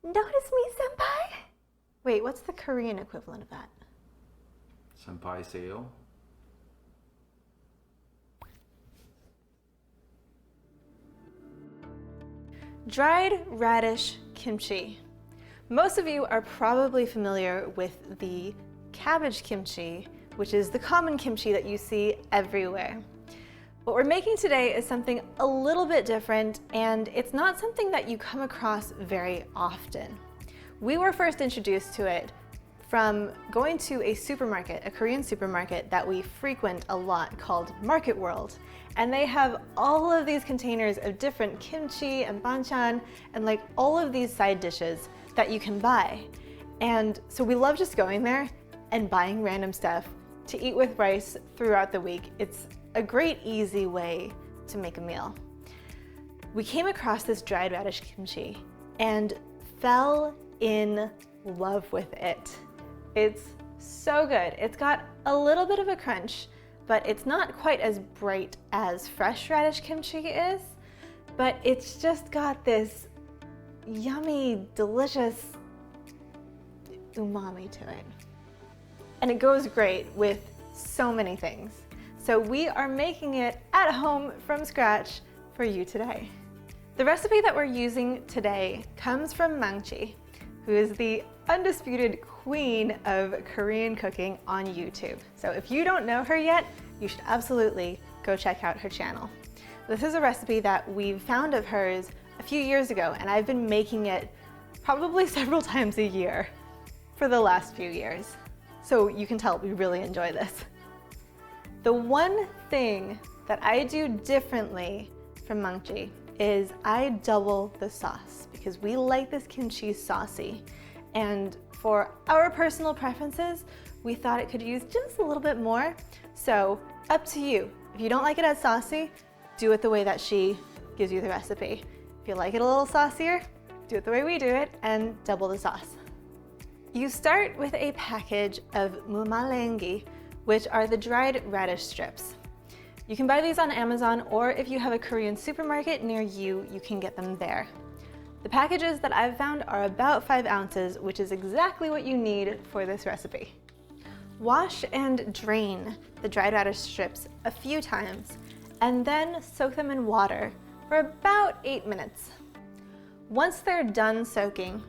Notice me, senpai? Wait, what's the Korean equivalent of that? Senpai seyo. Dried radish kimchi. Most of you are probably familiar with the cabbage kimchi, which is the common kimchi that you see everywhere. What we're making today is something a little bit different, and it's not something that you come across very often. We were first introduced to it from going to a supermarket, a Korean supermarket that we frequent a lot called Market World. And they have all of these containers of different kimchi and banchan and like all of these side dishes that you can buy. And so we love just going there and buying random stuff to eat with rice throughout the week. It's a great, easy way to make a meal. We came across this dried radish kimchi and fell in love with it. It's so good. It's got a little bit of a crunch, but it's not quite as bright as fresh radish kimchi is, but it's just got this yummy, delicious umami to it. And it goes great with so many things. So we are making it at home from scratch for you today. The recipe that we're using today comes from Mangchi, who is the undisputed queen of Korean cooking on YouTube. So if you don't know her yet, you should absolutely go check out her channel. This is a recipe that we found of hers a few years ago, and I've been making it probably several times a year for the last few years. So you can tell we really enjoy this. The one thing that I do differently from Mangchi is I double the sauce because we like this kimchi saucy. And for our personal preferences, we thought it could use just a little bit more. So up to you. If you don't like it as saucy, do it the way that she gives you the recipe. If you like it a little saucier, do it the way we do it and double the sauce. You start with a package of mumallaengi, which are the dried radish strips. You can buy these on Amazon, or if you have a Korean supermarket near you, you can get them there. The packages that I've found are about 5 ounces, which is exactly what you need for this recipe. Wash and drain the dried radish strips a few times, and then soak them in water for about 8 minutes. Once they're done soaking,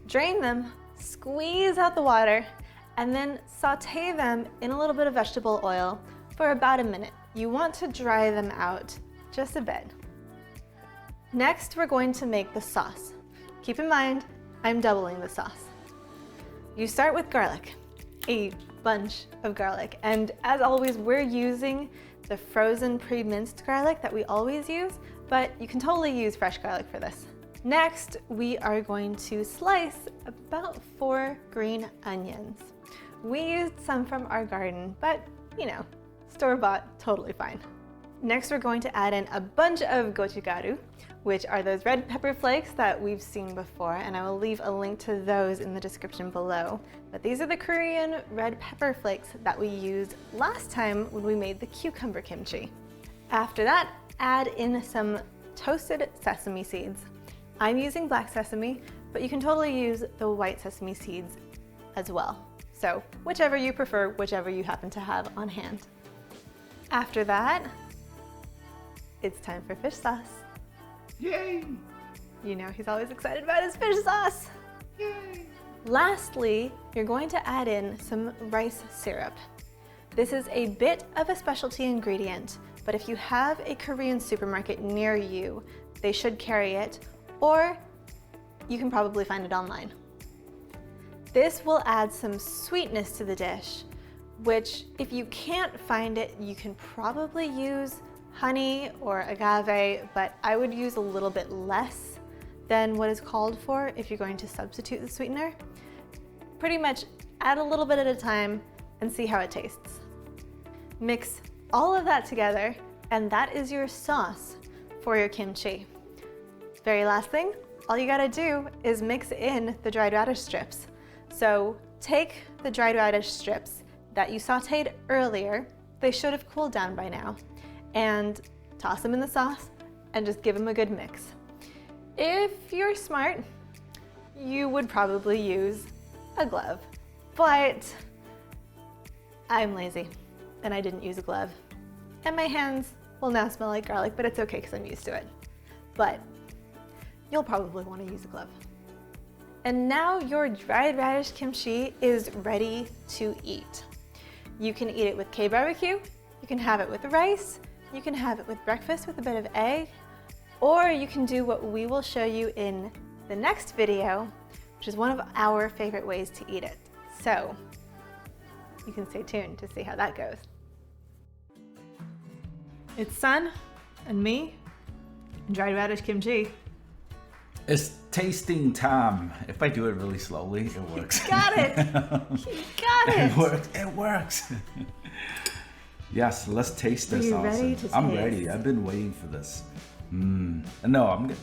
drain them, squeeze out the water, and then saute them in a little bit of vegetable oil for about a minute. You want to dry them out just a bit. Next, we're going to make the sauce. Keep in mind, I'm doubling the sauce. You start with garlic, a bunch of garlic. And as always, we're using the frozen pre-minced garlic that we always use, but you can totally use fresh garlic for this. Next, we are going to slice about 4 green onions. We used some from our garden, but you know, store-bought, totally fine. Next, we're going to add in a bunch of gochugaru, which are those red pepper flakes that we've seen before, and I will leave a link to those in the description below. But these are the Korean red pepper flakes that we used last time when we made the cucumber kimchi. After that, add in some toasted sesame seeds. I'm using black sesame, but you can totally use the white sesame seeds as well. So whichever you prefer, whichever you happen to have on hand. After that, it's time for fish sauce. Yay! You know he's always excited about his fish sauce. Yay! Lastly, you're going to add in some rice syrup. This is a bit of a specialty ingredient, but if you have a Korean supermarket near you, they should carry it, or you can probably find it online. This will add some sweetness to the dish, which if you can't find it, you can probably use honey or agave, but I would use a little bit less than what is called for if you're going to substitute the sweetener. Pretty much add a little bit at a time and see how it tastes. Mix all of that together, and that is your sauce for your kimchi. Very last thing, all you gotta do is mix in the dried radish strips. So take the dried radish strips that you sauteed earlier, they should have cooled down by now, and toss them in the sauce and just give them a good mix. If you're smart, you would probably use a glove. But I'm lazy and I didn't use a glove. And my hands will now smell like garlic, but it's okay because I'm used to it. But you'll probably want to use a glove. And now your dried radish kimchi is ready to eat. You can eat it with K-barbecue, you can have it with rice, you can have it with breakfast with a bit of egg, or you can do what we will show you in the next video, which is one of our favorite ways to eat it. So you can stay tuned to see how that goes. It's Sun and me and dried radish kimchi. It's tasting time. If I do it really slowly, it works. Got it. You got it. It works. It works. Yes, let's taste this. Are you Allison. ready to I'm taste? ready. I've been waiting for this. No, I'm good.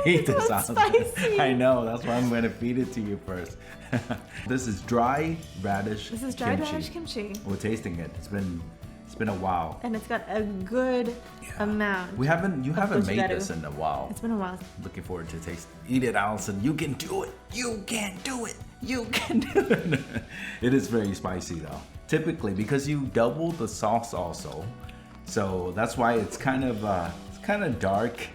Eat this, so Allison. spicy. I know. That's why I'm going to feed it to you first. This is dry radish. This is dried kimchi. radish kimchi. We're tasting it. It's been a while. And it's got a good amount. You haven't made gochujara. this in a while. It's been a while. Looking forward to taste. Eat it, Allison. You can do it. You can do it. You can do it. It is very spicy though. Typically, because you double the sauce also, so that's why it's kind of dark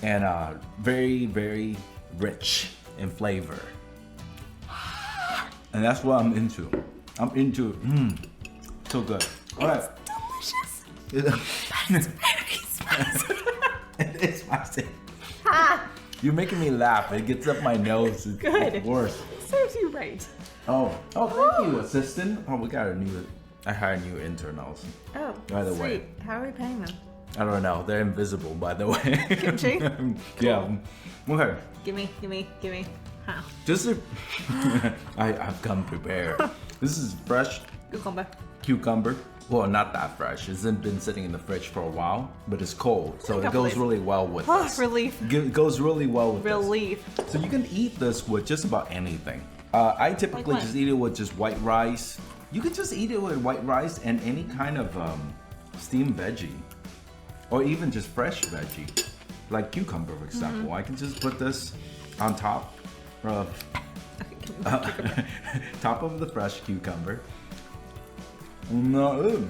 and very, very rich in flavor. And that's what I'm into. I'm into so good. All right. Delicious. It's very spicy. It is spicy. Ah, You're making me laugh. It gets up my nose. It's Good. worse. serves you right. Oh, thank you, assistant. Oh, I hired a new intern, Allison. Oh, By the sweet. way. How are we paying them? I don't know. They're invisible, by the way. Kimchi? Yeah. Okay. Gimme. Huh. Just I've come prepared. This is fresh Cucumber. cucumber. Well, not that fresh. It's been sitting in the fridge for a while, but it's cold, so it couple goes days. really well with Oh, this. relief. It goes really well with Relief. this. So you can eat this with just about anything. I typically what? just eat it with just white rice. You can just eat it with white rice and any kind of steamed veggie, or even just fresh veggie, like cucumber, for example. I can just put this on top of top of the fresh cucumber. No,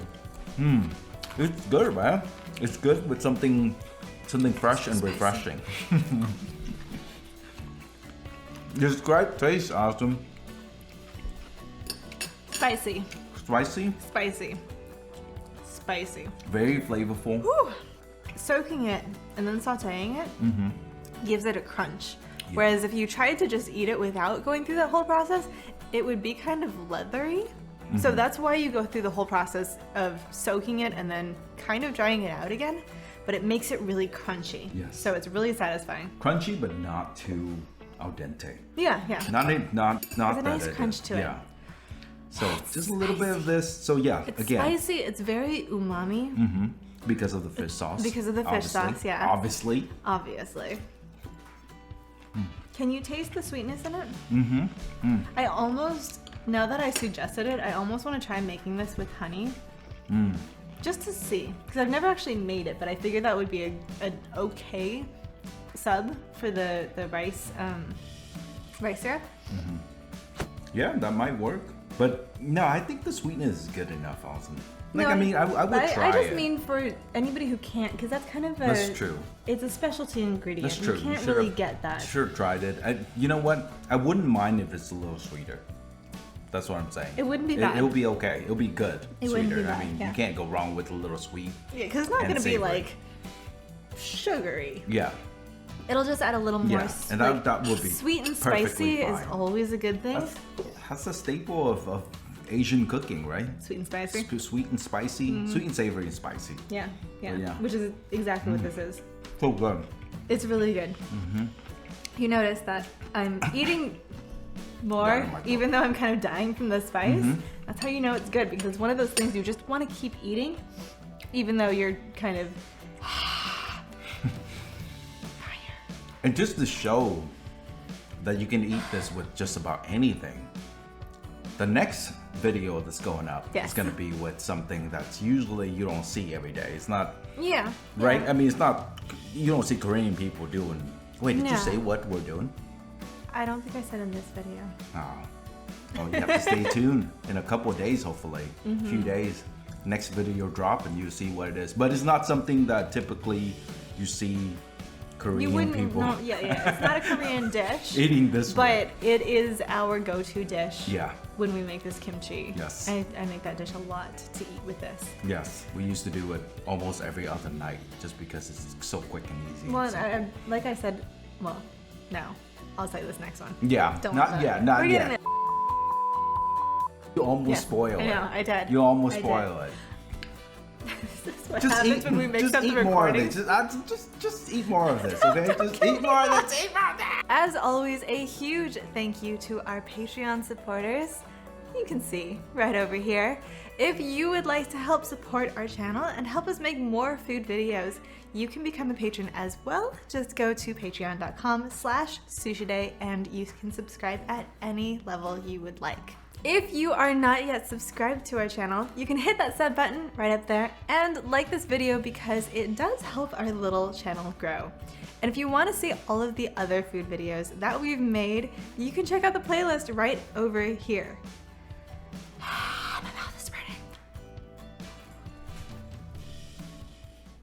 it's good, man. It's good with something fresh and refreshing. Describe taste, Allison. Spicy. Spicy, Spicy. very flavorful. Whew. Soaking it and then sauteing it gives it a crunch. Whereas if you tried to just eat it without going through that whole process, it would be kind of leathery. So that's why you go through the whole process of soaking it and then kind of drying it out again, but it makes it really crunchy. Yes. So it's really satisfying. Crunchy, but not too al dente. Yeah. Not There's a that nice it crunch is. to it. Yeah. So just a little bit of this. So yeah, It's again, spicy, it's very umami, because of the fish sauce. because of the fish obviously. sauce, yeah. Obviously. obviously. Can you taste the sweetness in it? I almost, now that I suggested it, I almost want to try making this with honey. Just to see, because I've never actually made it, but I figured that would be an okay sub for the rice syrup. Yeah, that might work. But no, I think the sweetness is good enough, Allison. Like, No, I mean, I would try I just it. mean for anybody who can't, because that's kind of a. That's true. It's a specialty ingredient. That's true. You can't should've- really get that. Sure, tried it. You know what? I wouldn't mind if it's a little sweeter. That's what I'm saying. It wouldn't be bad. It'll be okay. It'll be good. It sweeter. wouldn't be I bad, mean, yeah. you can't go wrong with a little sweet. Yeah, because it's not and going to be savory. like sugary. Yeah. It'll just add a little more. Yeah. And that would be sweet and perfectly spicy is fine. always a good thing. That's a staple of Asian cooking, right? Sweet and spicy. Sweet and spicy, sweet and savory and spicy. Yeah. Yeah. Which is exactly what this is. So good. It's really good. You notice that I'm eating more, Oh my God. even though I'm kind of dying from the spice. That's how you know it's good, because it's one of those things you just want to keep eating, even though you're kind of. And just to show that you can eat this with just about anything, the next video that's going up Yes. is going to be with something that's usually you don't see every day. It's not, Yeah. right? I mean, it's not you don't see Korean people doing. Wait, did you No. say what we're doing? I don't think I said in this video. Oh, well, you have to stay tuned in a couple of days, hopefully. A few days. Next video drop and you see what it is. But it's not something that typically you see Korean You wouldn't people know, yeah. It's not a Korean dish. eating this way. But it is our go-to dish. Yeah. When we make this kimchi. Yes. I make that dish a lot to eat with this. Yes, we used to do it almost every other night just because it's so quick and easy. Well, So- like I said, well, no. I'll say this next one. yeah, Don't not worry yet, about it. not We're yet. getting it. You almost Yeah, spoil it. I know, I did. You almost I did. spoil it. This is what happens when we mix just up the eat more of recording. this. Just eat more of this, okay? Just eat more of this. Eat more of that. As always, a huge thank you to our Patreon supporters. You can see right over here. If you would like to help support our channel and help us make more food videos, you can become a patron as well. Just go to patreon.com/sushiday and you can subscribe at any level you would like. If you are not yet subscribed to our channel, you can hit that sub button right up there and like this video because it does help our little channel grow. And if you want to see all of the other food videos that we've made, you can check out the playlist right over here.